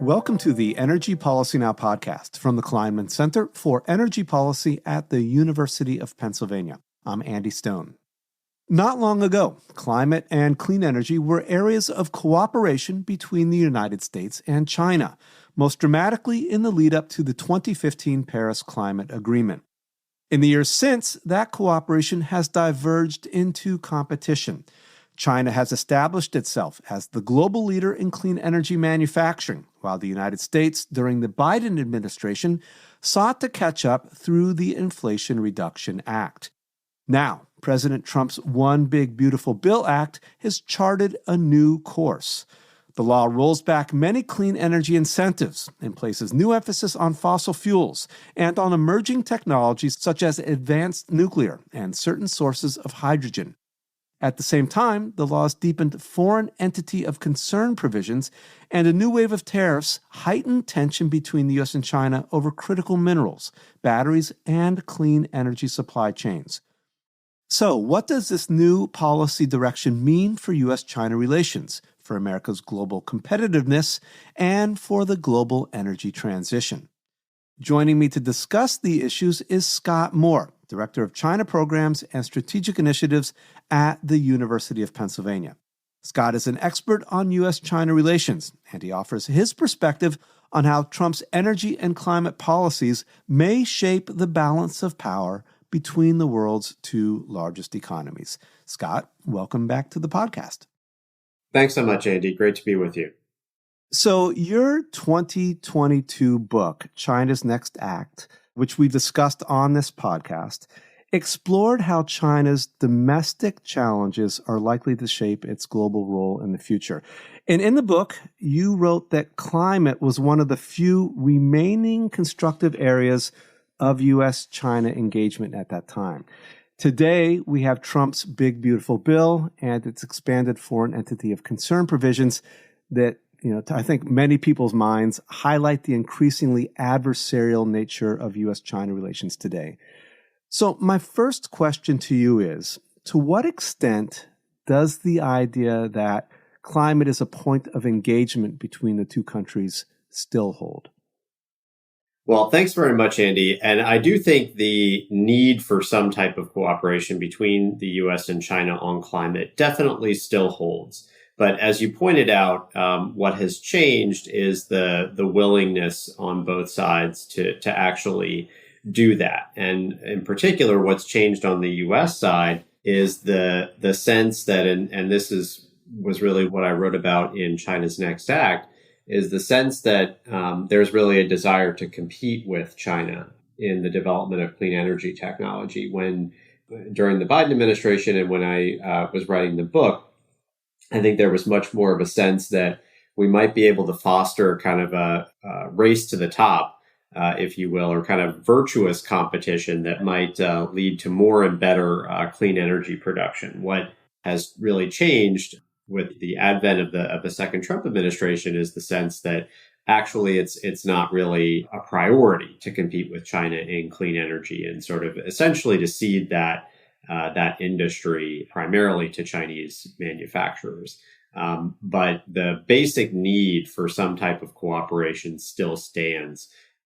Welcome to the Energy Policy Now podcast from the Kleinman Center for Energy Policy at the University of Pennsylvania. I'm Andy Stone. Not long ago, climate and clean energy were areas of cooperation between the United States and China, most dramatically in the lead up to the 2015 Paris Climate Agreement. In the years since, that cooperation has diverged into competition. China has established itself as the global leader in clean energy manufacturing, while the United States, during the Biden administration, sought to catch up through the Inflation Reduction Act. Now, President Trump's One Big Beautiful Bill Act has charted a new course. The law rolls back many clean energy incentives and places new emphasis on fossil fuels and on emerging technologies such as advanced nuclear and certain sources of hydrogen. At the same time, the law has deepened foreign entity of concern provisions, and a new wave of tariffs heightened tension between the U.S. and China over critical minerals, batteries, and clean energy supply chains. So, what does this new policy direction mean for U.S.-China relations, for America's global competitiveness, and for the global energy transition? Joining me to discuss the issues is Scott Moore, Director of China Programs and Strategic Initiatives at the University of Pennsylvania. Scott is an expert on U.S.-China relations, and he offers his perspective on how Trump's energy and climate policies may shape the balance of power between the world's two largest economies. Scott, welcome back to the podcast. Thanks so much, Andy. Great to be with you. So your 2022 book, China's Next Act, which we discussed on this podcast, explored how China's domestic challenges are likely to shape its global role in the future. And in the book, you wrote that climate was one of the few remaining constructive areas of U.S.-China engagement at that time. Today, we have Trump's Big Beautiful Bill and its expanded foreign entity of concern provisions that, I think many people's minds highlight the increasingly adversarial nature of U.S.-China relations today. So my first question to you is, to what extent does the idea that climate is a point of engagement between the two countries still hold? Well, thanks very much, Andy. And I do think the need for some type of cooperation between the U.S. and China on climate definitely still holds. But as you pointed out, what has changed is the willingness on both sides to actually do that. And in particular, what's changed on the U.S. side is the sense that, and this was really what I wrote about in China's Next Act, is the sense that there's really a desire to compete with China in the development of clean energy technology. During the Biden administration and when I was writing the book, I think there was much more of a sense that we might be able to foster kind of a race to the top, if you will, or kind of virtuous competition that might lead to more and better clean energy production. What has really changed with the advent of the second Trump administration is the sense that actually it's not really a priority to compete with China in clean energy and sort of essentially to cede that industry primarily to Chinese manufacturers. But the basic need for some type of cooperation still stands.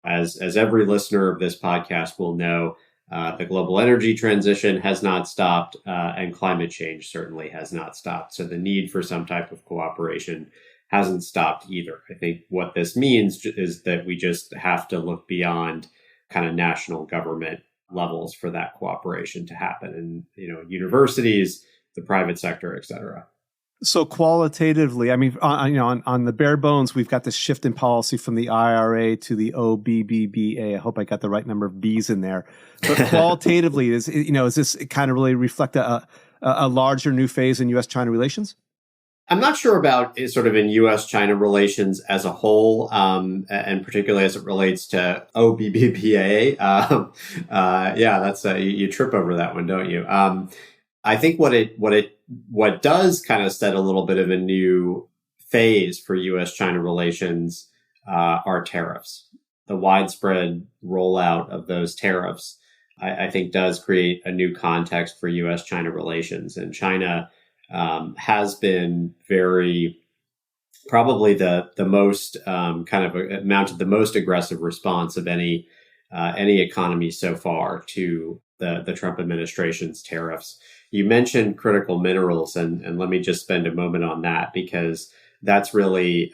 As every listener of this podcast will know, the global energy transition has not stopped, and climate change certainly has not stopped. So the need for some type of cooperation hasn't stopped either. I think what this means is that we just have to look beyond kind of national government levels for that cooperation to happen, and universities, the private sector, et cetera. So qualitatively, I mean, on the bare bones, we've got this shift in policy from the IRA to the OBBBA. I hope I got the right number of B's in there. But qualitatively, does this kind of really reflect a larger new phase in U.S.-China relations? I'm not sure about sort of in U.S.-China relations as a whole, and particularly as it relates to OBBBA. That's you trip over that one, don't you? I think what does kind of set a little bit of a new phase for U.S.-China relations are tariffs. The widespread rollout of those tariffs, I think, does create a new context for U.S.-China relations, and China has been very probably the most kind of mounted the most aggressive response of any economy so far to the Trump administration's tariffs. You mentioned critical minerals, and let me just spend a moment on that, because that's really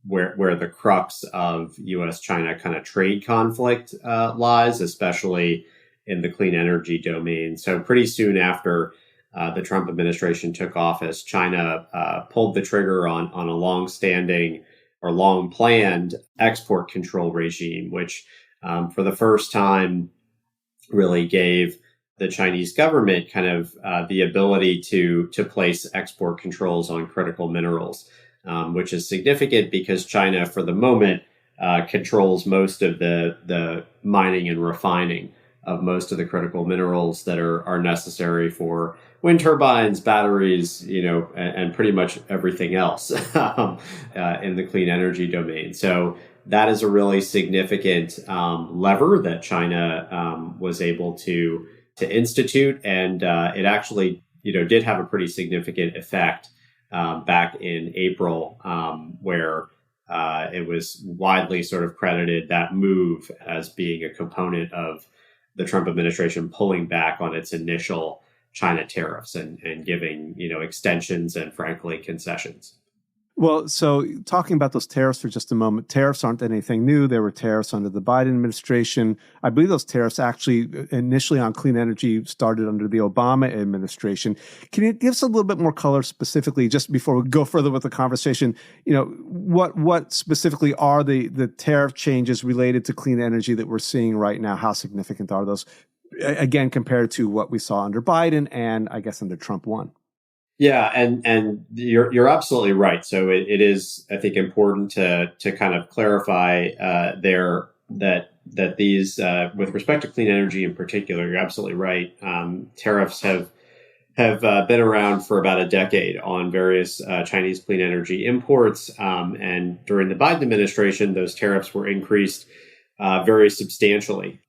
where the crux of U.S.-China kind of trade conflict lies, especially in the clean energy domain. So pretty soon after the Trump administration took office, China pulled the trigger on a long-standing or long-planned export control regime, which for the first time really gave the Chinese government kind of the ability to place export controls on critical minerals, which is significant because China, for the moment, controls most of the mining and refining of most of the critical minerals that are necessary for wind turbines, batteries, and pretty much everything else in the clean energy domain. So that is a really significant lever that China was able to institute, and it actually did have a pretty significant effect back in April, where it was widely sort of credited, that move, as being a component of the Trump administration pulling back on its initial China tariffs and giving extensions and, frankly, concessions. Well, so talking about those tariffs for just a moment, tariffs aren't anything new. There were tariffs under the Biden administration. I believe those tariffs actually initially on clean energy started under the Obama administration. Can you give us a little bit more color specifically, just before we go further with the conversation, what specifically are the tariff changes related to clean energy that we're seeing right now? How significant are those, again, compared to what we saw under Biden and I guess under Trump 1? Yeah, and you're absolutely right. So it is, I think, important to kind of clarify there that these, with respect to clean energy in particular, you're absolutely right. Tariffs have been around for about a decade on various Chinese clean energy imports, and during the Biden administration, those tariffs were increased very substantially.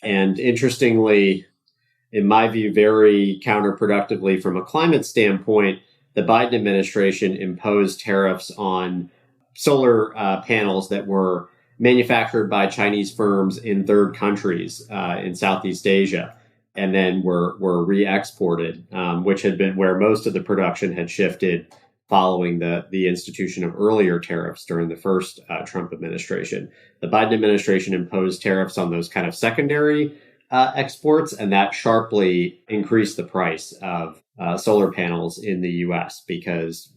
And interestingly, in my view, very counterproductively from a climate standpoint, the Biden administration imposed tariffs on solar panels that were manufactured by Chinese firms in third countries in Southeast Asia, and then were re-exported, which had been where most of the production had shifted following the institution of earlier tariffs during the first Trump administration. The Biden administration imposed tariffs on those kind of secondary exports, and that sharply increased the price of solar panels in the U.S. because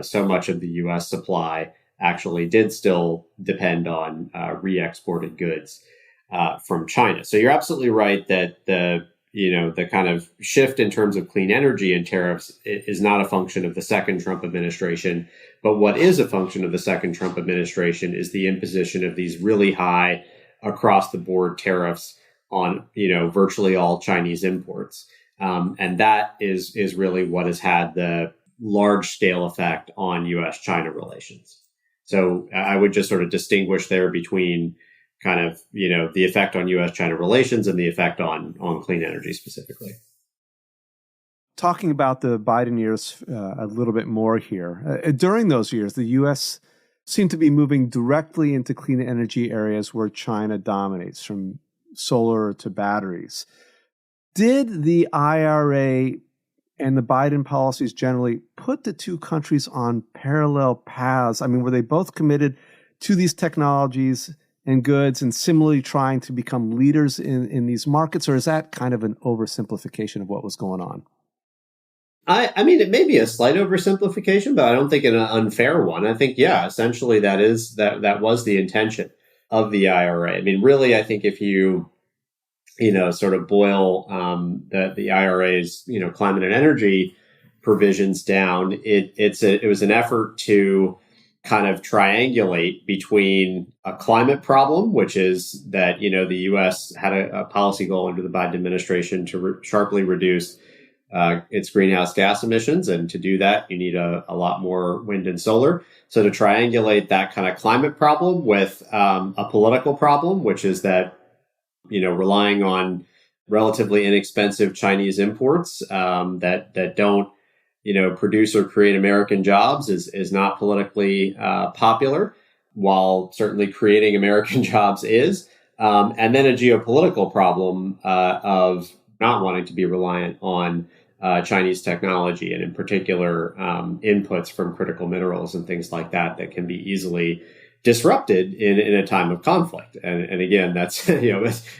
so much of the U.S. supply actually did still depend on re-exported goods from China. So you're absolutely right that the kind of shift in terms of clean energy and tariffs is not a function of the second Trump administration. But what is a function of the second Trump administration is the imposition of these really high across the board tariffs on virtually all Chinese imports, and that is really what has had the large scale effect on U.S.-China relations. So I would just sort of distinguish there between kind of the effect on U.S.-China relations and the effect on clean energy specifically. Talking about the Biden years a little bit more here, during those years, the U.S. seemed to be moving directly into clean energy areas where China dominates, from solar to batteries. Did the IRA and the Biden policies generally put the two countries on parallel paths? I mean, were they both committed to these technologies and goods and similarly trying to become leaders in these markets, or is that kind of an oversimplification of what was going on? I mean, it may be a slight oversimplification, but I don't think an unfair one. I think, yeah, essentially that was the intention of the IRA. I mean, really, I think if you sort of boil the IRA's climate and energy provisions down, it was an effort to kind of triangulate between a climate problem, which is that the U.S. had a policy goal under the Biden administration to sharply reduce its greenhouse gas emissions, and to do that, you need a lot more wind and solar. So to triangulate that kind of climate problem with a political problem, which is that relying on relatively inexpensive Chinese imports that don't produce or create American jobs is not politically popular, while certainly creating American jobs is. And then a geopolitical problem of not wanting to be reliant on Chinese technology, and in particular inputs from critical minerals and things like that can be easily disrupted in a time of conflict. And again, that's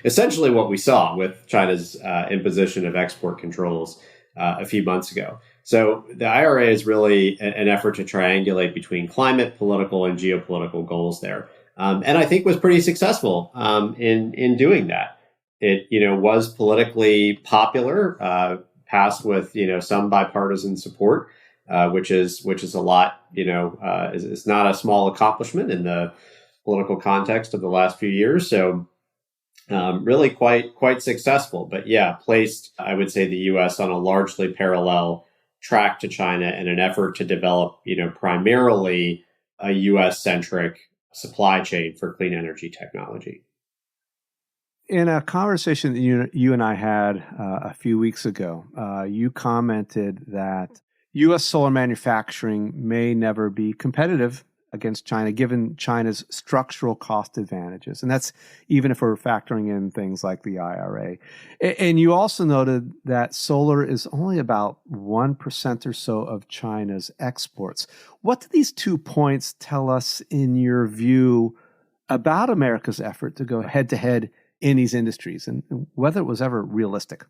essentially what we saw with China's imposition of export controls a few months ago. So the IRA is really an effort to triangulate between climate, political, and geopolitical goals there. And I think was pretty successful in doing that. It was politically popular, passed with some bipartisan support, which is a lot. Is not a small accomplishment in the political context of the last few years. So really quite successful. But yeah, placed, I would say, the U.S. on a largely parallel track to China in an effort to develop primarily a U.S. centric supply chain for clean energy technology. In a conversation that you and I had a few weeks ago, you commented that U.S. solar manufacturing may never be competitive against China, given China's structural cost advantages. And that's even if we're factoring in things like the IRA. And you also noted that solar is only about 1% or so of China's exports. What do these 2 points tell us, in your view, about America's effort to go head-to-head in these industries, and whether it was ever realistic?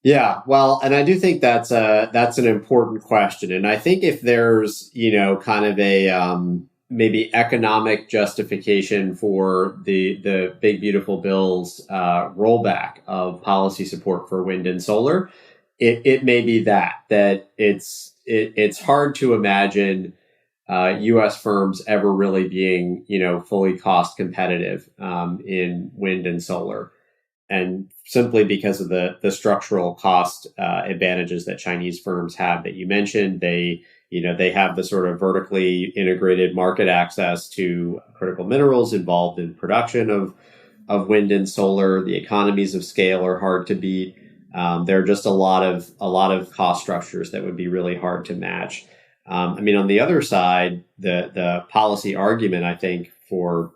Yeah, well, and I do think that's an important question. And I think if there's, kind of a maybe economic justification for the Big Beautiful Bill's rollback of policy support for wind and solar, it may be that it's hard to imagine U.S. firms ever really being, fully cost competitive in wind and solar. And simply because of the structural cost advantages that Chinese firms have that you mentioned, they have the sort of vertically integrated market access to critical minerals involved in production of wind and solar. The economies of scale are hard to beat. There are just a lot of cost structures that would be really hard to match. On the other side, the policy argument, I think, for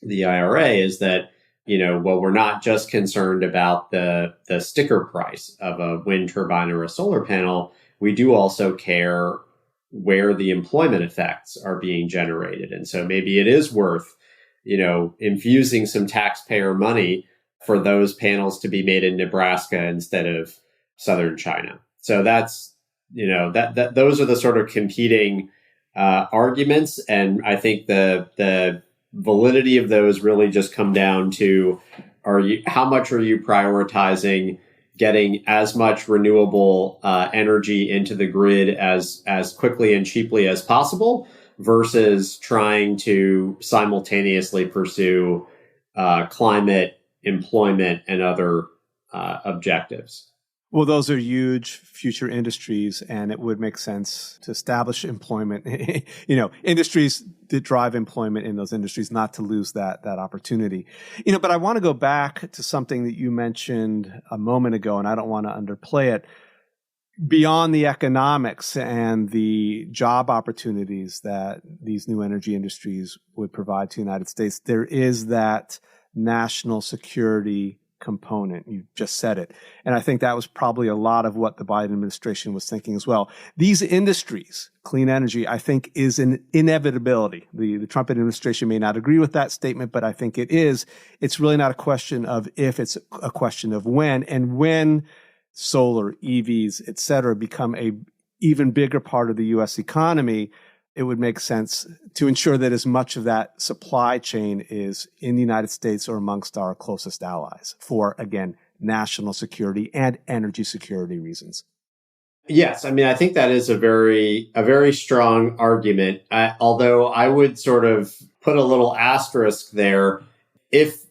the IRA is that, we're not just concerned about the sticker price of a wind turbine or a solar panel. We do also care where the employment effects are being generated. And so maybe it is worth, infusing some taxpayer money for those panels to be made in Nebraska instead of southern China. So that's, those are the sort of competing arguments. And I think the validity of those really just come down to how much are you prioritizing getting as much renewable energy into the grid as quickly and cheaply as possible versus trying to simultaneously pursue climate, employment, and other objectives. Well, those are huge future industries, and it would make sense to establish employment, industries that drive employment in those industries, not to lose that opportunity. But I want to go back to something that you mentioned a moment ago, and I don't want to underplay it. Beyond the economics and the job opportunities that these new energy industries would provide to the United States, there is that national security component. You just said it. And I think that was probably a lot of what the Biden administration was thinking as well. These industries, clean energy, I think is an inevitability. The Trump administration may not agree with that statement, but I think it is. It's really not a question of if, it's a question of when. And when solar, EVs, et cetera, become a even bigger part of the U.S. economy, it would make sense to ensure that as much of that supply chain is in the United States or amongst our closest allies for, again, national security and energy security reasons. Yes, I think that is a very strong argument. Although I would sort of put a little asterisk there. If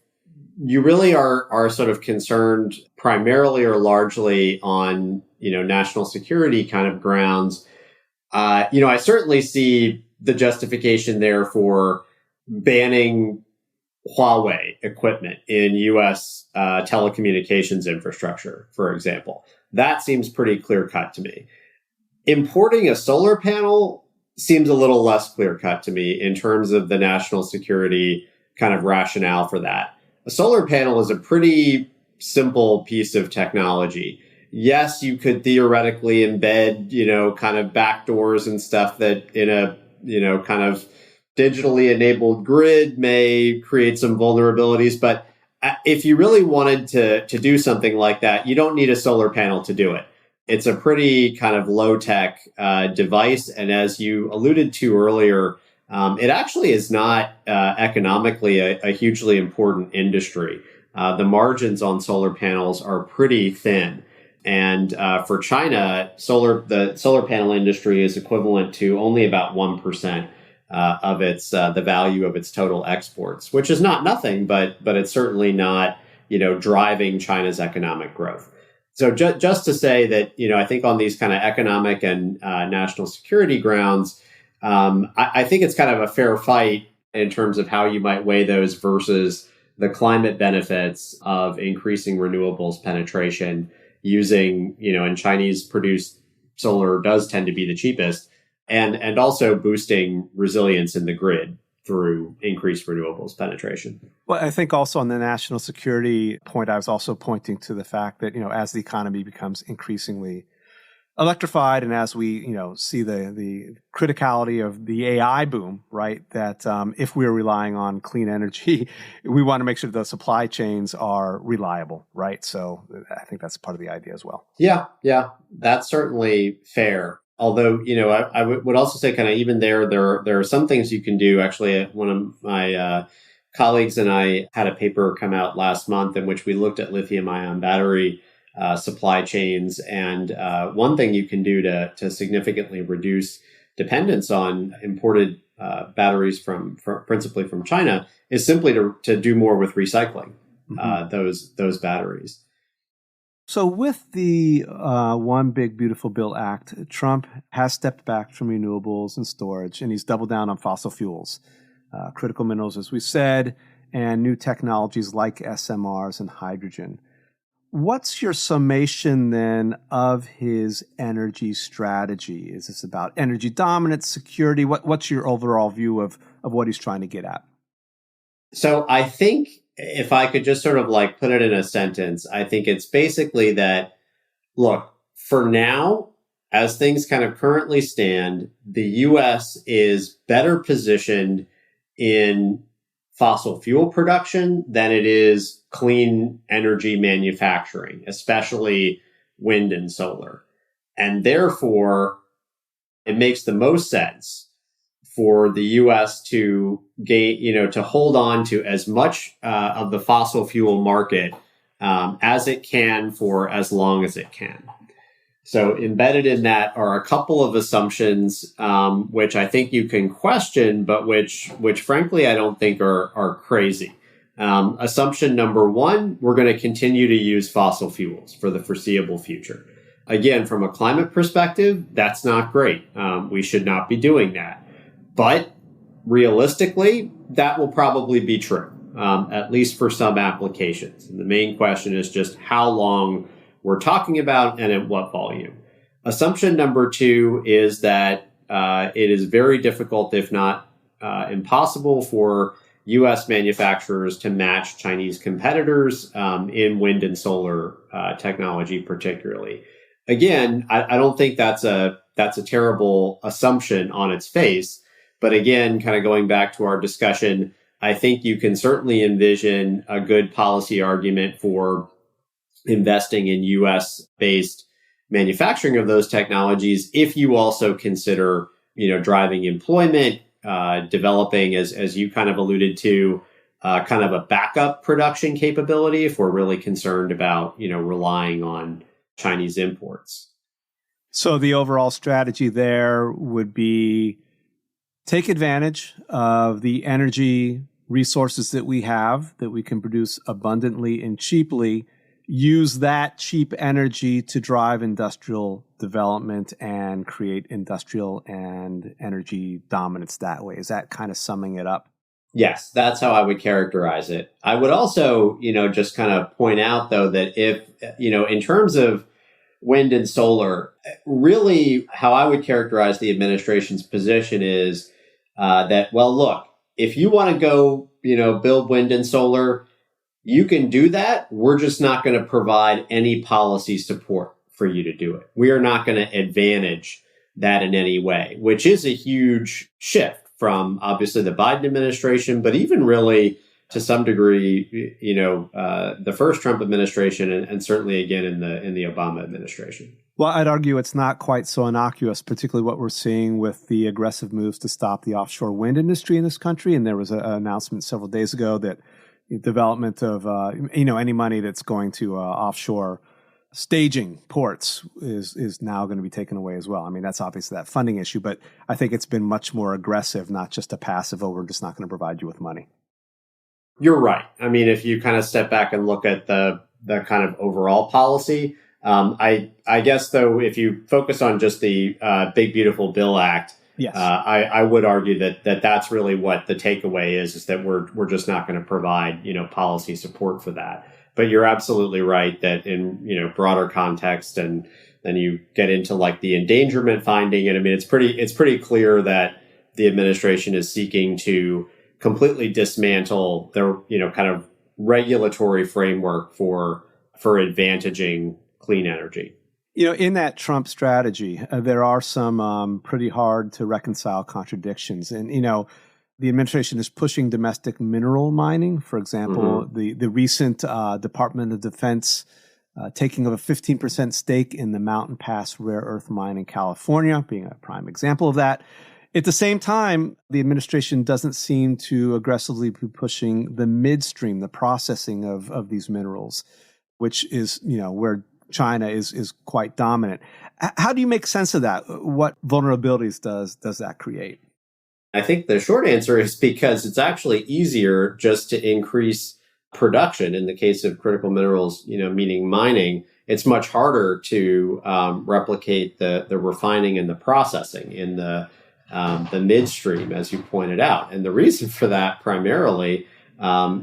you really are sort of concerned primarily or largely on, national security kind of grounds, I certainly see the justification there for banning Huawei equipment in U.S. Telecommunications infrastructure, for example. That seems pretty clear cut to me. Importing a solar panel seems a little less clear cut to me in terms of the national security kind of rationale for that. A solar panel is a pretty simple piece of technology. Yes, you could theoretically embed, kind of backdoors and stuff that in a, kind of digitally enabled grid may create some vulnerabilities. But if you really wanted to do something like that, you don't need a solar panel to do it. It's a pretty kind of low-tech device. And as you alluded to earlier, it actually is not economically a hugely important industry. The margins on solar panels are pretty thin. And for China, the solar panel industry is equivalent to only about 1% of its the value of its total exports, which is not nothing, but it's certainly not driving China's economic growth. So just to say that I think on these kind of economic and national security grounds, I think it's kind of a fair fight in terms of how you might weigh those versus the climate benefits of increasing renewables penetration using, and Chinese produced solar does tend to be the cheapest, and also boosting resilience in the grid through increased renewables penetration. Well, I think also on the national security point, I was also pointing to the fact that, as the economy becomes increasingly electrified and as we, see the criticality of the AI boom, right, that if we're relying on clean energy, we want to make sure the supply chains are reliable, right? So I think that's part of the idea as well. Yeah, that's certainly fair. Although, I would also say kind of even there are some things you can do. Actually, one of my colleagues and I had a paper come out last month in which we looked at lithium-ion battery supply chains. And one thing you can do to significantly reduce dependence on imported batteries from principally from China is simply to do more with recycling those batteries. So with the One Big Beautiful Bill Act, Trump has stepped back from renewables and storage, and he's doubled down on fossil fuels, critical minerals, as we said, and new technologies like SMRs and hydrogen. What's your summation then of his energy strategy? Is this about energy dominance, security? What's your overall view of what he's trying to get at? So I think if I could just sort of like put it in a sentence, I think it's basically that, look, for now, as things kind of currently stand, the U.S. is better positioned in fossil fuel production than it is clean energy manufacturing, especially wind and solar. And therefore, it makes the most sense for the U.S. to gain, to hold on to as much of the fossil fuel market as it can for as long as it can. So embedded in that are a couple of assumptions, which I think you can question, but which frankly I don't think are crazy. Assumption number one: we're going to continue to use fossil fuels for the foreseeable future. Again, from a climate perspective, that's not great. We should not be doing that. But realistically, that will probably be true, at least for some applications. And the main question is just how long we're talking about and at what volume. Assumption number two is that it is very difficult, if not impossible, for U.S. manufacturers to match Chinese competitors in wind and solar technology, particularly. Again, I don't think that's a terrible assumption on its face. But again, kind of going back to our discussion, I think you can certainly envision a good policy argument for investing in U.S.-based manufacturing of those technologies if you also consider, driving employment, developing, as you kind of alluded to, kind of a backup production capability if we're really concerned about, relying on Chinese imports. So the overall strategy there would be take advantage of the energy resources that we have, that we can produce abundantly and cheaply, use that cheap energy to drive industrial development and create industrial and energy dominance that way. Is that kind of summing it up? Yes, that's how I would characterize it. I would also, just kind of point out, though, that if, in terms of wind and solar, really how I would characterize the administration's position is that, well, look, if you want to go, build wind and solar, you can do that. We're just not going to provide any policy support for you to do it. We are not going to advantage that in any way, which is a huge shift from obviously the Biden administration, but even really to some degree, the first Trump administration and certainly again in the Obama administration. Well, I'd argue it's not quite so innocuous, particularly what we're seeing with the aggressive moves to stop the offshore wind industry in this country. And there was an announcement several days ago that development of, any money that's going to offshore staging ports is now going to be taken away as well. I mean, that's obviously that funding issue, but I think it's been much more aggressive, not just a passive, we're just not going to provide you with money. You're right. I mean, if you kind of step back and look at the kind of overall policy, I guess, though, if you focus on just the Big Beautiful Bill Act, yes. I would argue that that's really what the takeaway is that we're just not going to provide, policy support for that. But you're absolutely right that in, broader context, and then you get into like the endangerment finding. And I mean, it's pretty clear that the administration is seeking to completely dismantle their, kind of regulatory framework for advantaging clean energy. In that Trump strategy, there are some pretty hard to reconcile contradictions. And, the administration is pushing domestic mineral mining. For example, the recent Department of Defense taking of a 15% stake in the Mountain Pass rare earth mine in California, being a prime example of that. At the same time, the administration doesn't seem to aggressively be pushing the midstream, the processing of these minerals, which is, where China is quite dominant. How do you make sense of that? What vulnerabilities does that create? I think the short answer is because it's actually easier just to increase production. In the case of critical minerals, meaning mining, it's much harder to replicate the refining and the processing in the midstream, as you pointed out. And the reason for that primarily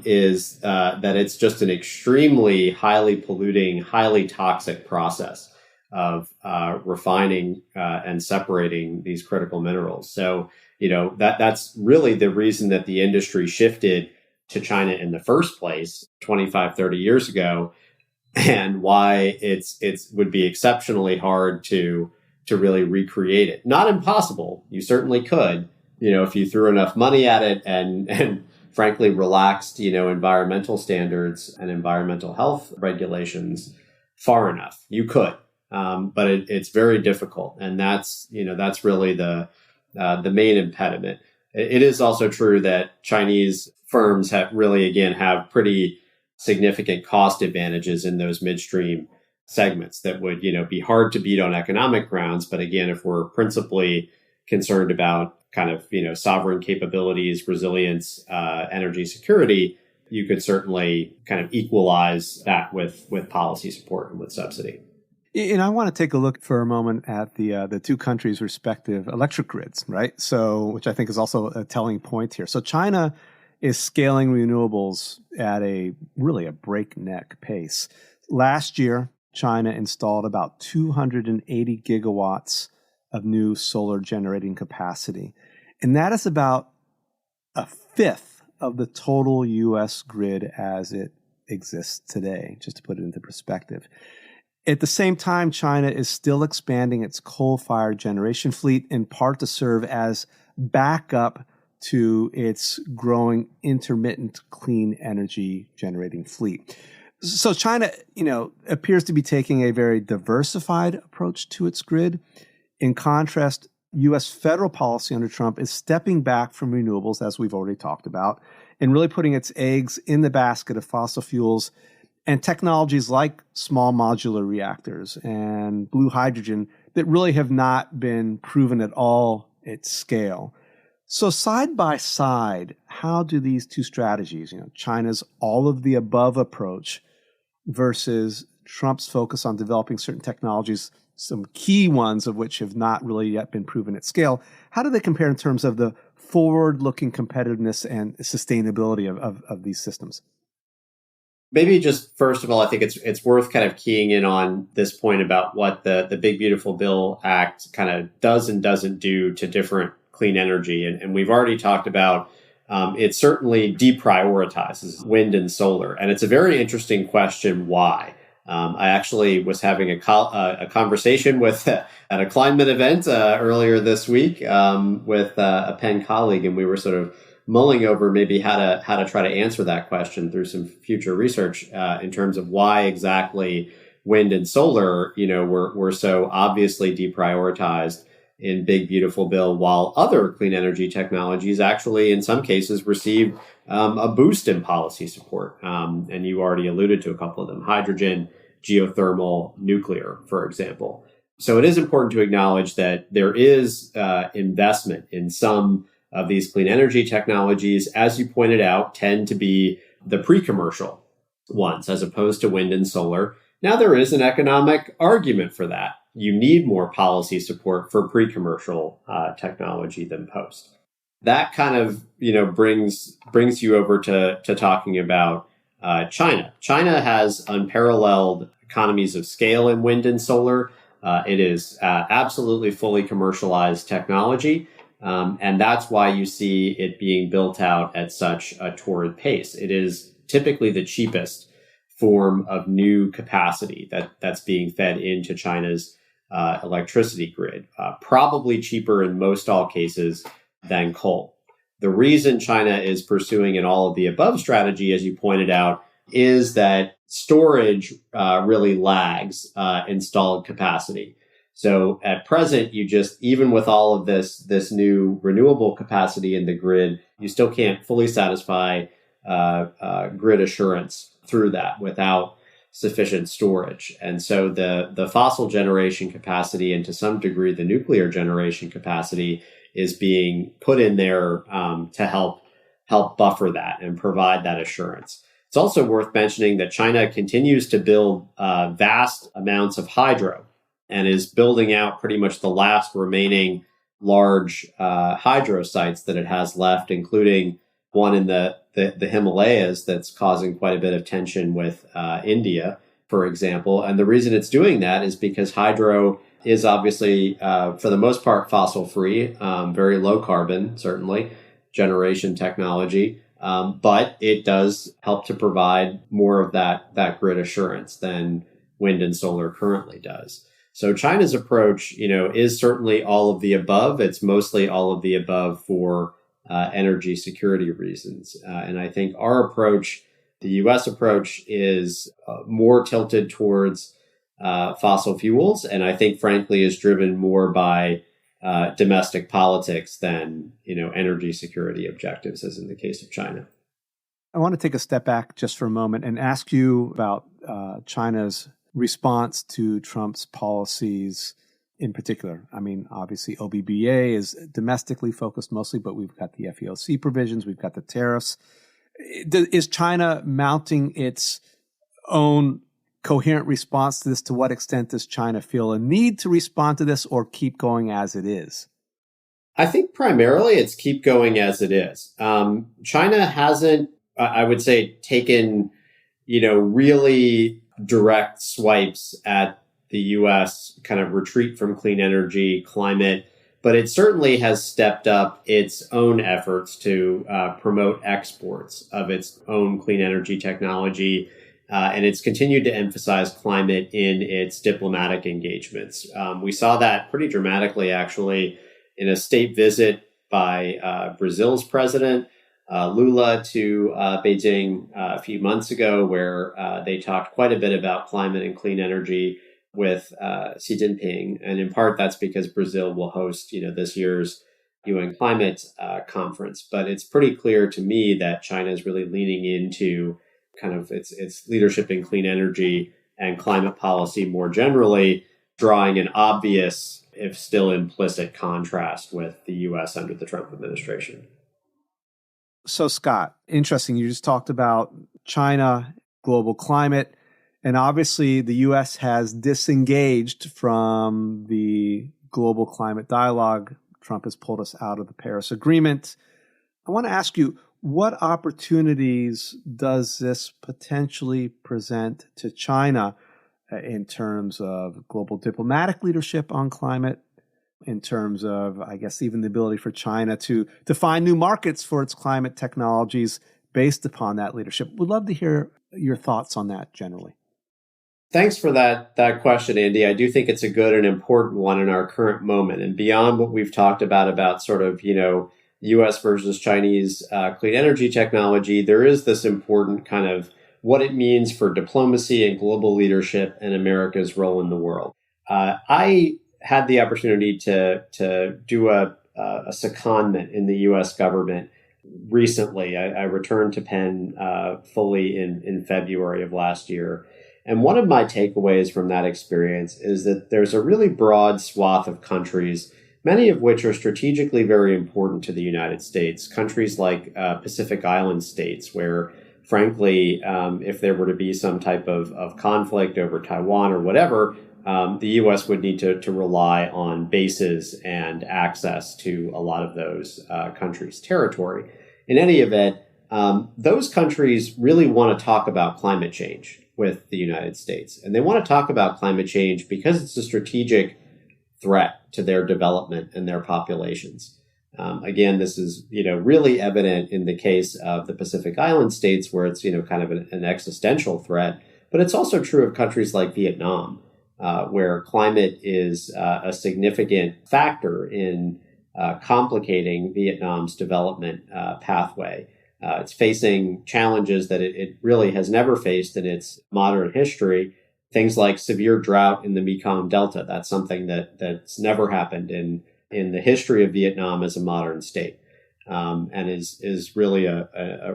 is that it's just an extremely highly polluting, highly toxic process of refining and separating these critical minerals. So, that's really the reason that the industry shifted to China in the first place 25, 30 years ago, and why it's would be exceptionally hard to really recreate it. Not impossible. You certainly could, if you threw enough money at it and frankly relaxed, environmental standards and environmental health regulations far enough. You could, but it's very difficult, and that's really the main impediment. It is also true that Chinese firms have pretty significant cost advantages in those midstream segments that would, be hard to beat on economic grounds. But again, if we're principally concerned about kind of, sovereign capabilities, resilience, energy security, you could certainly kind of equalize that with policy support and with subsidy. And I want to take a look for a moment at the two countries' respective electric grids, right? So, which I think is also a telling point here. So China is scaling renewables at a breakneck pace. Last year, China installed about 280 gigawatts of new solar generating capacity. And that is about a fifth of the total U.S. grid as it exists today, just to put it into perspective. At the same time, China is still expanding its coal-fired generation fleet, in part to serve as backup to its growing intermittent clean energy generating fleet. So China, appears to be taking a very diversified approach to its grid. In contrast, U.S. federal policy under Trump is stepping back from renewables, as we've already talked about, and really putting its eggs in the basket of fossil fuels and technologies like small modular reactors and blue hydrogen that really have not been proven at all at scale. So side by side, how do these two strategies, China's all of the above approach versus Trump's focus on developing certain technologies, some key ones of which have not really yet been proven at scale, how do they compare in terms of the forward-looking competitiveness and sustainability of these systems? Maybe just first of all, I think it's worth kind of keying in on this point about what the Big Beautiful Bill Act kind of does and doesn't do to different clean energy. And we've already talked about it certainly deprioritizes wind and solar. And it's a very interesting question why. I actually was having a conversation with at a Kleinman event earlier this week with a Penn colleague, and we were sort of mulling over maybe how to try to answer that question through some future research in terms of why exactly wind and solar, were so obviously deprioritized in Big Beautiful Bill, while other clean energy technologies actually, in some cases, received a boost in policy support. And you already alluded to a couple of them: hydrogen, geothermal, nuclear, for example. So it is important to acknowledge that there is investment in some of these clean energy technologies, as you pointed out, tend to be the pre-commercial ones as opposed to wind and solar. Now, there is an economic argument for that. You need more policy support for pre-commercial technology than post. That kind of brings you over to talking about China. China has unparalleled economies of scale in wind and solar. It is absolutely fully commercialized technology. And that's why you see it being built out at such a torrid pace. It is typically the cheapest form of new capacity that's being fed into China's electricity grid, probably cheaper in most all cases than coal. The reason China is pursuing an all of the above strategy, as you pointed out, is that storage really lags installed capacity. So at present, even with all of this new renewable capacity in the grid, you still can't fully satisfy grid assurance through that without sufficient storage. And so the fossil generation capacity, and to some degree the nuclear generation capacity, is being put in there to help buffer that and provide that assurance. It's also worth mentioning that China continues to build vast amounts of hydro, and is building out pretty much the last remaining large hydro sites that it has left, including one in the Himalayas that's causing quite a bit of tension with India, for example. And the reason it's doing that is because hydro is obviously, for the most part, fossil-free, very low carbon, certainly, generation technology. But it does help to provide more of that grid assurance than wind and solar currently does. So China's approach, is certainly all of the above. It's mostly all of the above for energy security reasons. And I think our approach, the U.S. approach, is more tilted towards fossil fuels, and I think, frankly, is driven more by domestic politics than energy security objectives, as in the case of China. I want to take a step back just for a moment and ask you about China's response to Trump's policies in particular. I mean, obviously, OBBA is domestically focused mostly, but we've got the FEOC provisions, we've got the tariffs. Is China mounting its own coherent response to this? To what extent does China feel a need to respond to this, or keep going as it is? I think primarily it's keep going as it is. China hasn't, I would say, taken, really direct swipes at the U.S. kind of retreat from clean energy, climate, but it certainly has stepped up its own efforts to promote exports of its own clean energy technology. And it's continued to emphasize climate in its diplomatic engagements. We saw that pretty dramatically, actually, in a state visit by Brazil's president, Lula, to Beijing a few months ago, where they talked quite a bit about climate and clean energy with Xi Jinping. And in part, that's because Brazil will host, this year's UN climate conference. But it's pretty clear to me that China is really leaning into kind of its leadership in clean energy and climate policy more generally, drawing an obvious, if still implicit, contrast with the U.S. under the Trump administration. So, Scott, interesting. You just talked about China, global climate, and obviously the U.S. has disengaged from the global climate dialogue. Trump has pulled us out of the Paris Agreement. I want to ask you, What opportunities does this potentially present to China in terms of global diplomatic leadership on climate, in terms of, I guess, even the ability for China to find new markets for its climate technologies based upon that leadership? Would love to hear your thoughts on that generally. Thanks for that question, Andy. I do think it's a good and important one in our current moment. And beyond what we've talked about sort of, U.S. versus Chinese clean energy technology, there is this important kind of what it means for diplomacy and global leadership and America's role in the world. I had the opportunity to do a secondment in the U.S. government recently. I returned to Penn fully in February of last year. And one of my takeaways from that experience is that there's a really broad swath of countries, many of which are strategically very important to the United States. Countries like Pacific Island states, where, frankly, if there were to be some type of conflict over Taiwan or whatever, the U.S. would need to rely on bases and access to a lot of those countries' territory. In any event, those countries really want to talk about climate change with the United States. And they want to talk about climate change because it's a strategic threat to their development and their populations. Again, this is, really evident in the case of the Pacific Island states where it's, kind of an existential threat. But it's also true of countries like Vietnam, where climate is a significant factor in complicating Vietnam's development pathway. It's facing challenges that it really has never faced in its modern history. Things like severe drought in the Mekong Delta. That's something that's never happened in the history of Vietnam as a modern state, and is really a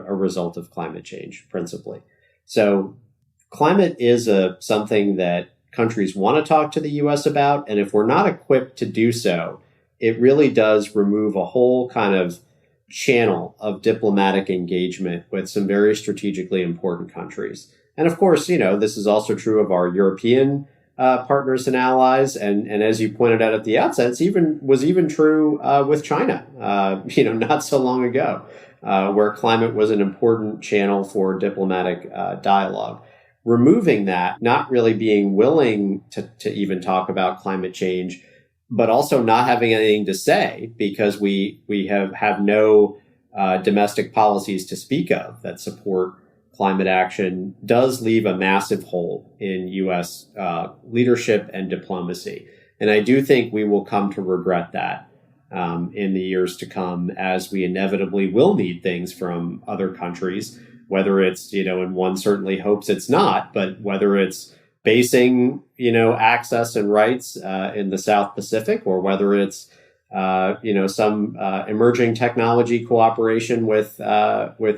result of climate change, principally. So climate is something that countries want to talk to the U.S. about, and if we're not equipped to do so, it really does remove a whole kind of channel of diplomatic engagement with some very strategically important countries. And of course, this is also true of our European partners and allies. And as you pointed out at the outset, was even true with China, not so long ago, where climate was an important channel for diplomatic dialogue. Removing that, not really being willing to even talk about climate change, but also not having anything to say because we have no domestic policies to speak of that support climate action, does leave a massive hole in U.S. leadership and diplomacy. And I do think we will come to regret that in the years to come, as we inevitably will need things from other countries, whether it's, and one certainly hopes it's not, but whether it's basing, access and rights in the South Pacific, or whether it's, some emerging technology cooperation with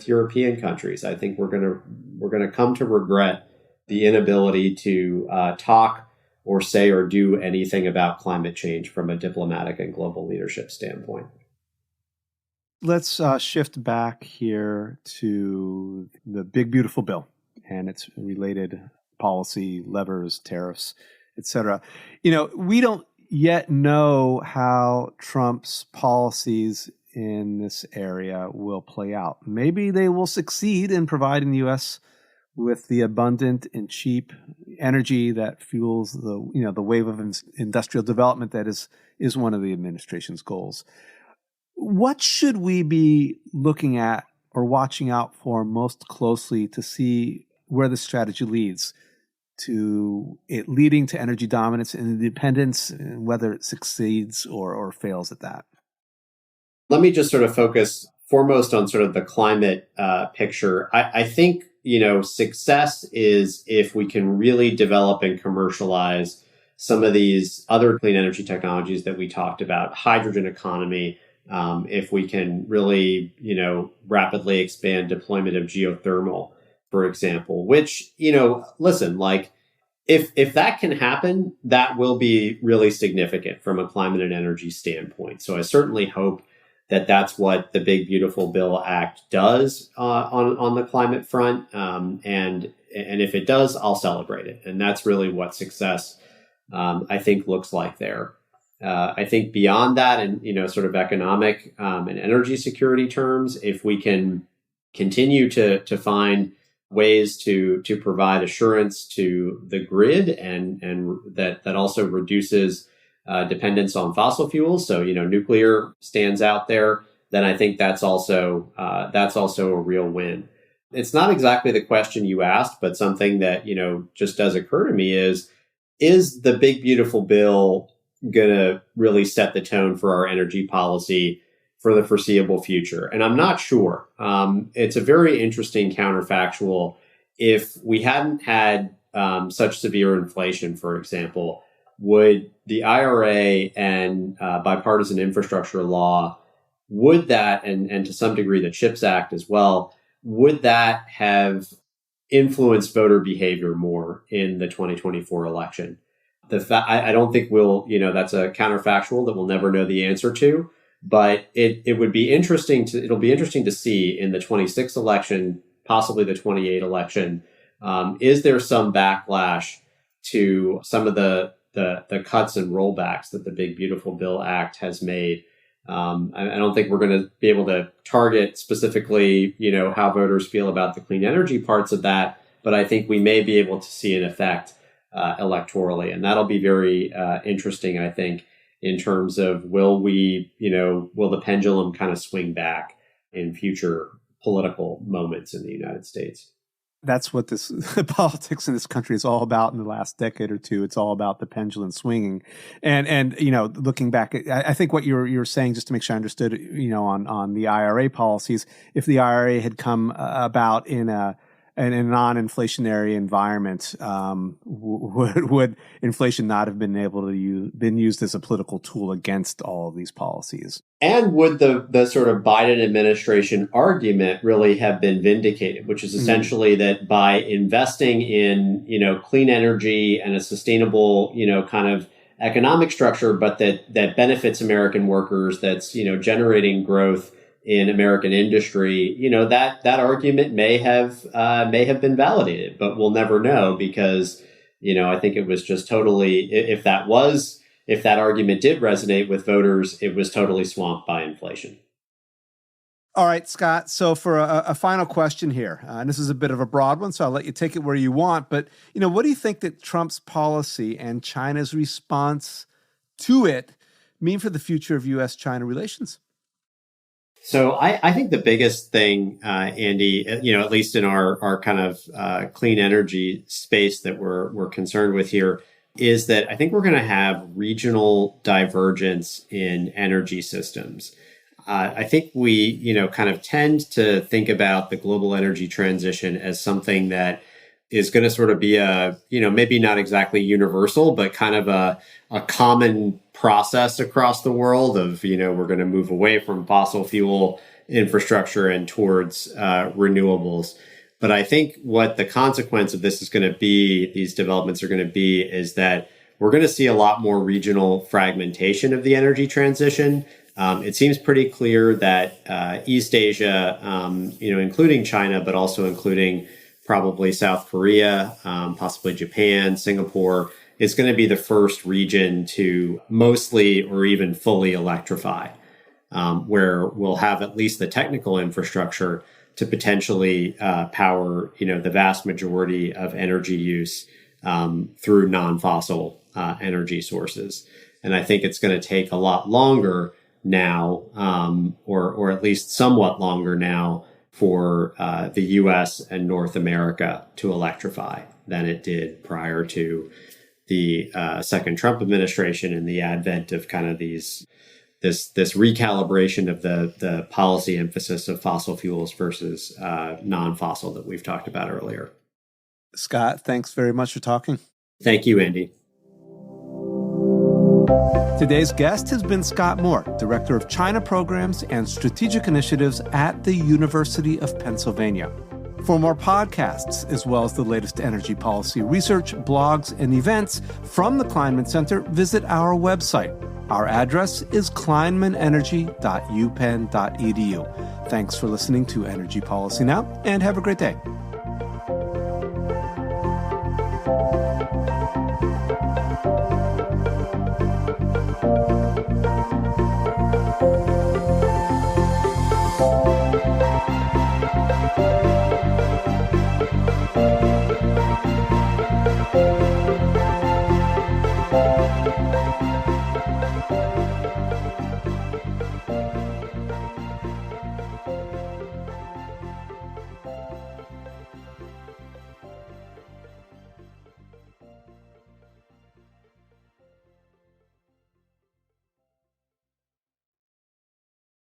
European countries. I think we're gonna come to regret the inability to talk or say or do anything about climate change from a diplomatic and global leadership standpoint. Let's shift back here to the big, beautiful bill and its related policy levers, tariffs, et cetera. We don't yet know how Trump's policies in this area will play out. Maybe they will succeed in providing the U.S. with the abundant and cheap energy that fuels the wave of industrial development that is one of the administration's goals. What should we be looking at or watching out for most closely to see where the strategy leads to it leading to energy dominance and independence, and whether it succeeds or fails at that? Let me just sort of focus foremost on sort of the climate picture. I think, success is if we can really develop and commercialize some of these other clean energy technologies that we talked about, hydrogen economy, if we can really, rapidly expand deployment of geothermal, for example, which, listen, like if that can happen, that will be really significant from a climate and energy standpoint. So I certainly hope that that's what the Big Beautiful Bill Act does on the climate front. And if it does, I'll celebrate it. And that's really what success, I think, looks like there. I think beyond that, and sort of economic and energy security terms, if we can continue to find ways to provide assurance to the grid and that also reduces dependence on fossil fuels. So, nuclear stands out there. Then I think that's also a real win. It's not exactly the question you asked, but something that, just does occur to me is the big, beautiful bill going to really set the tone for our energy policy for the foreseeable future? And I'm not sure. It's a very interesting counterfactual. If we hadn't had such severe inflation, for example, would the IRA and bipartisan infrastructure law, would that, and to some degree the CHIPS Act as well, would that have influenced voter behavior more in the 2024 election? I don't think that's a counterfactual that we'll never know the answer to, but it would be interesting it'll be interesting to see in the 26 election, possibly the 28 election, is there some backlash to some of the cuts and rollbacks that the Big Beautiful Bill Act has made? I don't think we're going to be able to target specifically, how voters feel about the clean energy parts of that, but I think we may be able to see an effect electorally, and that'll be very interesting, I think, in terms of will the pendulum kind of swing back in future political moments in the United States? That's what this politics in this country is all about in the last decade or two. It's all about the pendulum swinging. And looking back, I think what you're saying, just to make sure I understood, on the IRA policies, if the IRA had come about in a non-inflationary environment, would inflation not have been able to been used as a political tool against all of these policies? And would the sort of Biden administration argument really have been vindicated, which is essentially that by investing in, clean energy and a sustainable, kind of economic structure, but that benefits American workers, that's, generating growth in American industry, that argument may have been validated, but we'll never know because, I think it was just totally, if that argument did resonate with voters, it was totally swamped by inflation. All right, Scott. So for a final question here, and this is a bit of a broad one, so I'll let you take it where you want. But, what do you think that Trump's policy and China's response to it mean for the future of U.S.-China relations? So I think the biggest thing, Andy, at least in our kind of clean energy space that we're concerned with here, is that I think we're going to have regional divergence in energy systems. I think we, kind of tend to think about the global energy transition as something that is going to sort of be maybe not exactly universal, but kind of a common process across the world of, we're going to move away from fossil fuel infrastructure and towards renewables. But I think what the consequence of this is going to be, these developments are going to be, is that we're going to see a lot more regional fragmentation of the energy transition. It seems pretty clear that East Asia, including China, but also including probably South Korea, possibly Japan, Singapore, is going to be the first region to mostly or even fully electrify, where we'll have at least the technical infrastructure to potentially power, the vast majority of energy use through non-fossil energy sources. And I think it's going to take a lot longer now, or at least somewhat longer now, for the U.S. and North America to electrify than it did prior to the second Trump administration and the advent of kind of this recalibration of the policy emphasis of fossil fuels versus non-fossil that we've talked about earlier. Scott, thanks very much for talking. Thank you, Andy. Today's guest has been Scott Moore, Director of China Programs and Strategic Initiatives at the University of Pennsylvania. For more podcasts, as well as the latest energy policy research, blogs, and events from the Kleinman Center, visit our website. Our address is kleinmanenergy.upenn.edu. Thanks for listening to Energy Policy Now, and have a great day.